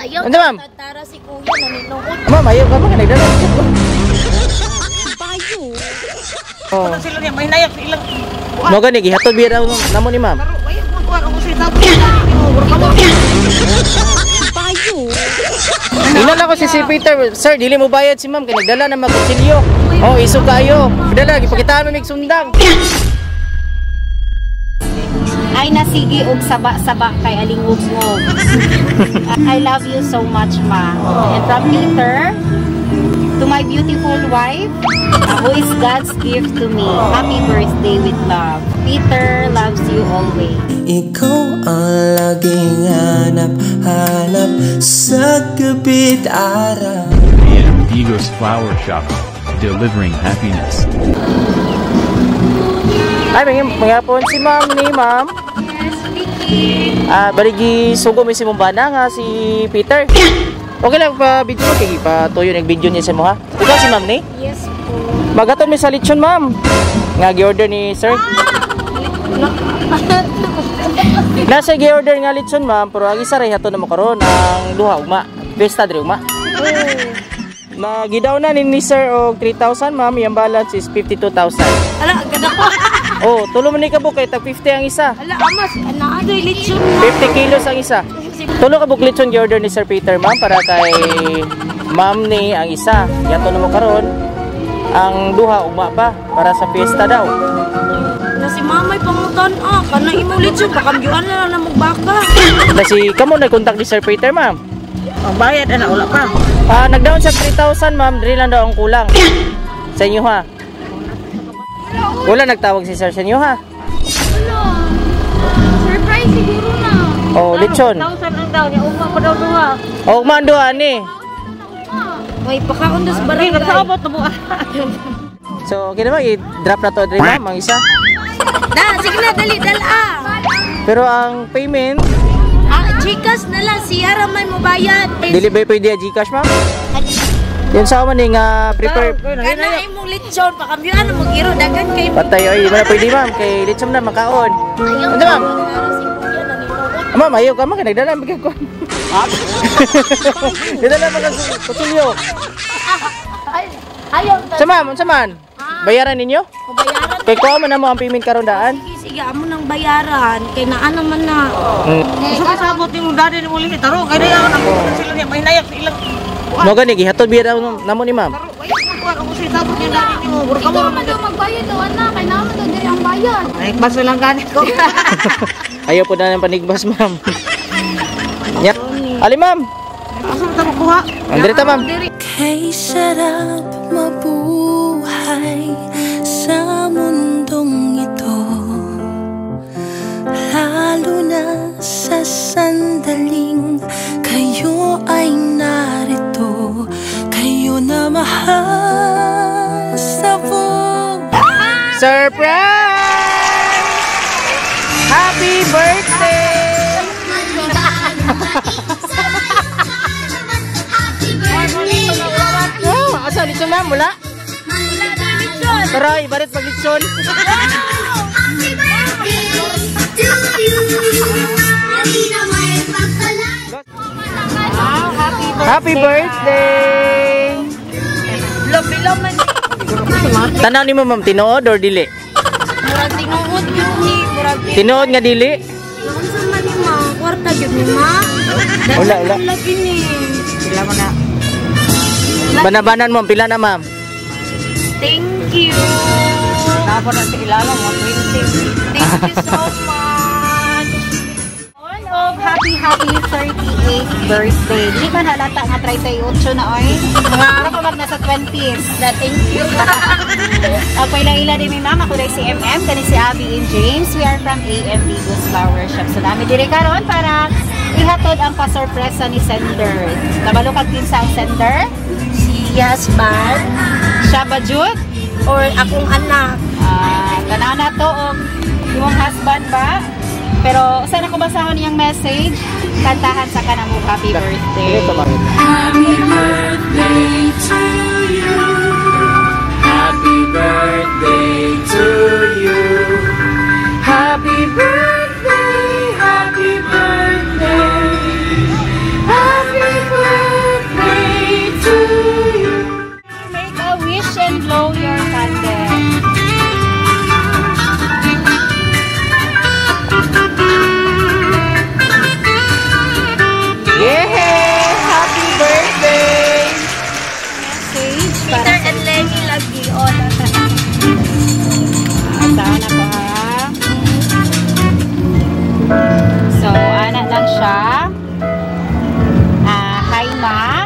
Ayaw ano ma'am? Tara si kuya naninuot. Ma'am, ayaw ka ba? Nagdala. Bayo. Oh. Ano sila niya? May nayak ilang... Mo gani gihatod biya namo ni ma'am. Pero, ayaw mo kuha. Ang usay tabo. Bayo. Ina na ko si Peter. Sir, dili mo bayad si ma'am kay nagdala na magkutsilyo. Oh, iso kayo. Dala gipakitaan mo mig sundang. Ay nasigi og saba-saba kay alingog-ngog. I love you so much, ma. And from Peter to my beautiful wife, who is God's gift to me. Happy birthday with love. Peter loves you always. Ikaw ang laging hanap-hanap sa gabit araw. AM Bigos Flower Shop, delivering happiness. Ay, mangapon si ma'am ni ma'am. Yes, Vicky. Barigi sugo mi si Mumbana nga si Peter. Okay lang pa video kay pa tuyo nag video niya sa mo ha. Ikaw si ma'am ni? Yes po. Magaton mi sa lechon ma'am. Nga gi-order ni sir. Nasa gi-order nga lechon ma'am, pero agi sa rehato na mo karon ang duha ugma. Besta diri ugma. Magidaw na ni sir og 3,000 ma'am, yung balance is 52,000. Ala, ganda ko. Oh, tulo man ni ka buk kay tag 50 ang isa. Ala, amas, anaadoy lechon. 50 kilos ang isa. Tulo ka buk lechon gi-order ni Sir Peter ma'am para kay ma'am ni ang isa. Yato na mo karon ang duha ugma pa para sa fiesta daw. Na si mamay pangutan kana imo lechon pakambyuan na lang magbaka. Kasi kamo nag-contact ni Sir Peter ma'am. Ang bayad, ana, wala pa. Nag-down sa 3,000 ma'am, diri lang daw ang kulang. Sa inyo ha. Wala nagtawag si Sir sa inyo ha. Wala. Surprise siguro na. Oh, lechon. 1,000 ang daw niya. Uma pa daw duha. Oh, mando ani. May pakaon dos Hindi, barangay. nagsaabot na mo. So, okay naman i-drop na to diri ma'am ang isa. Na, sige na, dali, dala. Pero ang payment, Gcash na lang, siya raman mo bayad. dili ba pwede Gcash ma'am? Yun sa man nga prepare. Kana imong lechon, pakambyuan na mag-iro, dagan kay mo. Patay ay wala pwede ma'am kay lechon na makaon. Ayaw Ano ma'am? Tara si kuya naninuot. Ma'am, ayaw ka man kay nagdala magay ko. Nagdala magay kutsilyo. Ayaw. Sa ma'am, sa man. Bayaran ninyo? Bayaran. Kay ko man na mo ang payment karon daan. Sige, amo nang bayaran. Kay naa naman na. Gusto ko sabot yung dati ni Muli. Taro, kaya na ako sila niya. May nayak ilang... Mo gani gihatod biya namo ni ma'am. Taro, ayaw mo kuha. Ang usay sabot yung dati ni mo. Burka mo naman. magbayad daw na. Kay naman daw diri ang bayad. Ay, baso lang ganit ko. Ayaw po na ng panigbas ma'am. Nya. Ali ma'am. Asa mo tamo kuha? Andre ta ma'am. Kay sarap mabuhay sa mundong ito, lalo na sa sandaling kayo ay narito, kayo na mahal sa buong. Surprise! Happy birthday! Oh, asa lechon ma'am? Wala? Tara, ibarit pag lechon. Happy birthday! Bilom man. Tanaw ni mo ma'am, tinuod or dili? Murag tinuod yun ni. Murag Tinuod nga dili? unsa man ni ma? Kwarta gyud ni ma. Wala, wala. Lagi ni. Sila mo na. Banabanan mo, pila na ma'am? Thank you. Tapos na sa ilalang, 120. Thank you so much. Oh, happy 38th birthday. Di man halata nga 38 na oy. Mga ara pa mag nasa 20s. Thank you. Okay lang ila din mi mama ko si MM kani si Abby and James. We are from AM Bigos Flower Shop. So dami diri karon para ihatod ang pa-sorpresa ni Sender. Nabalukag din sa Sender. Si Yasban. Siya ba Jude? Or akong anak. Kanana to o yung husband ba? Pero saan ako basahon niyang message? Kantahan sa kanang happy birthday. Happy birthday to you. Happy birthday and blow your candle. Yay! Happy birthday! Message para Peter and Lenny lagi. Oh, Asahan na ko ha. So, anak lang siya. Hi ma.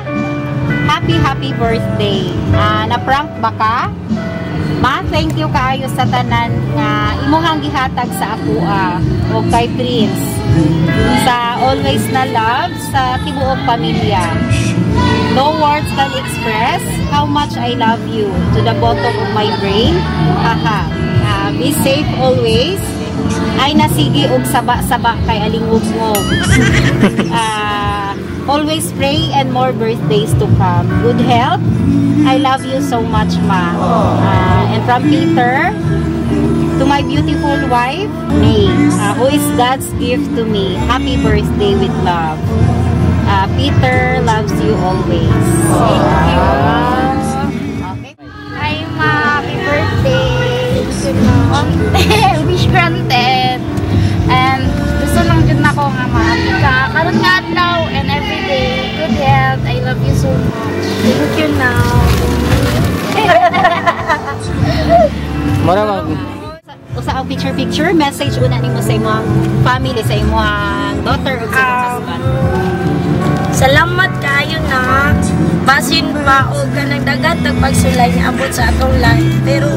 Happy birthday. Na-prank ba ka? Ma, thank you kaayo sa tanan nga imuhang gihatag sa ako o kay Prince. Sa always na love sa tibuok pamilya. No words can express how much I love you to the bottom of my brain. Be safe always. Ay nasigi og saba-saba kay alingog-ngog. Always pray and more birthdays to come. Good health. I love you so much, ma. And from Peter to my beautiful wife, May, who is God's gift to me. Happy birthday with love. Peter loves you always. Thank you. Okay. hi ma, happy birthday. Wish granted. And gusto lang dyan ako nga maabi ka. Karoon nga adlaw and everyday. Good health. I love you so much. Thank you now. Maramag. Usa ang picture message una nimo sa imong family, sa imong daughter o sa imong husband. Salamat kayo na basin pa o ganang dagat nagpagsulay ni abot sa atong life. Pero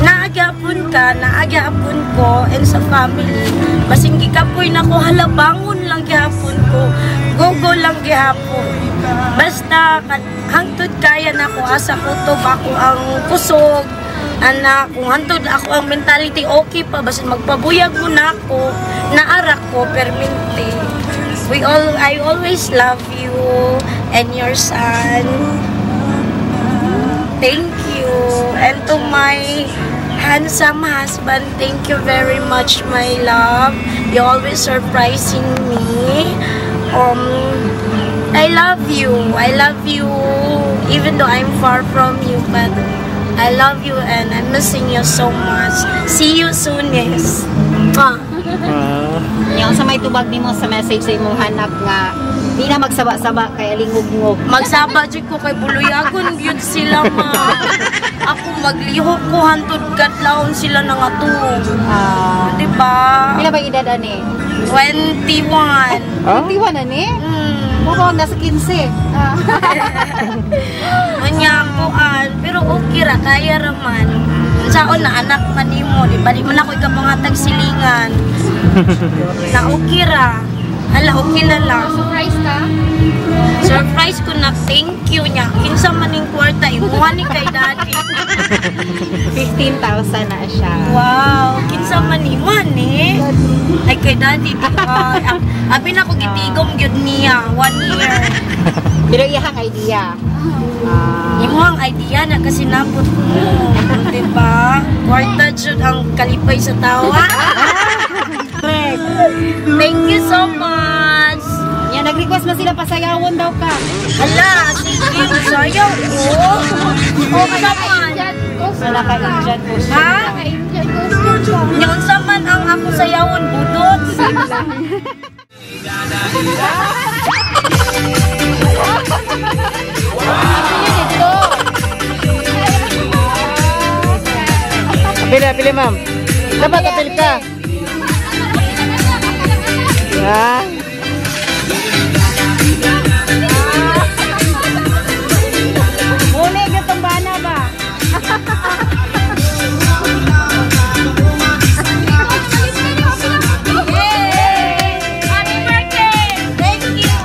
naagapon ka, naagapon ko and sa family. Basing gikapoy na ko, halabangon lang gihapon ko. Gogo lang gihapon. Basta hangtod kaya na ko asa kutob ako ang kusog. Anak, kung hantod ako ang mentality okay pa, basta magpabuyag mo na ako, naarak ko, permente. I always love you and your son. Thank you. And to my handsome husband, thank you very much, my love. You always surprising me. I love you. I love you even though I'm far from you, but I love you and I'm missing you so much. See you soon, yes. Yung sa may tubag nimo sa message sa imong anak nga di na magsaba-saba kay alingog-ngog. Magsaba jud ko kay buluyagon gyud sila ma. Ako maglihok ko hantod kadlawon sila nangatong. Di ba? Pila ba edad ani? 21. 21 ani? Mukhang nasa 15. Manya ko pero okay ra kaya raman. Saon na anak man nimo, di ba? Di man ako ikapangatag silingan. Na okay ra. Hala, okay na lang. Surprise ka? Surprise ko na thank you niya. Kinsa man ning kwarta, imuha ni kay daddy. 15,000 na siya. Wow, kinsa man ni money. Ay kay daddy. Abi na ko gitigom gyud niya 1 year. Pero iyang idea. Imuhang idea na kasi napot mo. Diba? Kwarta jud ang kalipay sa tawa. Thank you so much. Yan, nag-request na sila pasayawon daw ka. Hala, sige, sayaw ko. O, kasaman. Wala ka Indian po siya. Ha? Yung saman ang ako sayawon, budot. Pili ma'am. Dapat apil ka. Ha? Muna yung tumbana ba? Happy birthday! Thank you!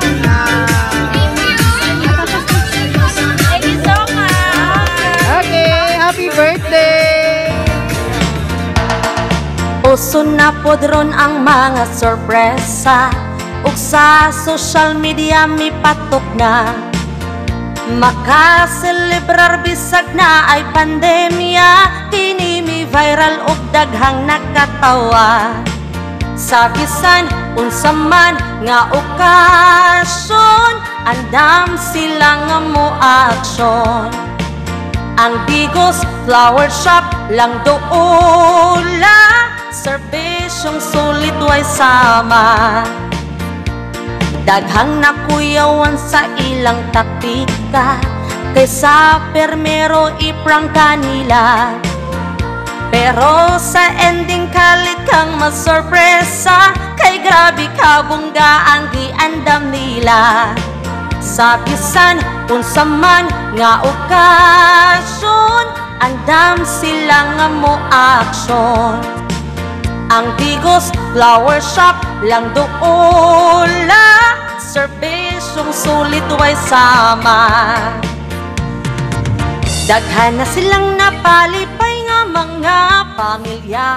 Thank you so much! Okay, happy birthday! Uso na podron ang mga sorpresa ug sa social media mi patok na makaselebrar bisag na ay pandemya kini mi viral ug daghang nakatawa sa bisan unsa man nga okasyon andam sila nga mo aksyon Ang Bigos Flower Shop lang doon serbisyong sulit way sama. Daghang nakuyawan sa ilang taktika, kaysa permero iprang kanila. Pero sa ending kalit kang masurpresa, kay grabe kabungga ang giandam nila. Sa bisan unsa man nga okasyon, andam sila nga mo aksyon. Ang Bigos Flower Shop lang doon serbisyong sulit way sama. Daghan na silang napalipay nga mga pamilya.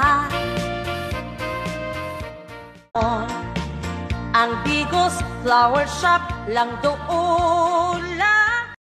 Ang Bigos Flower Shop lang doon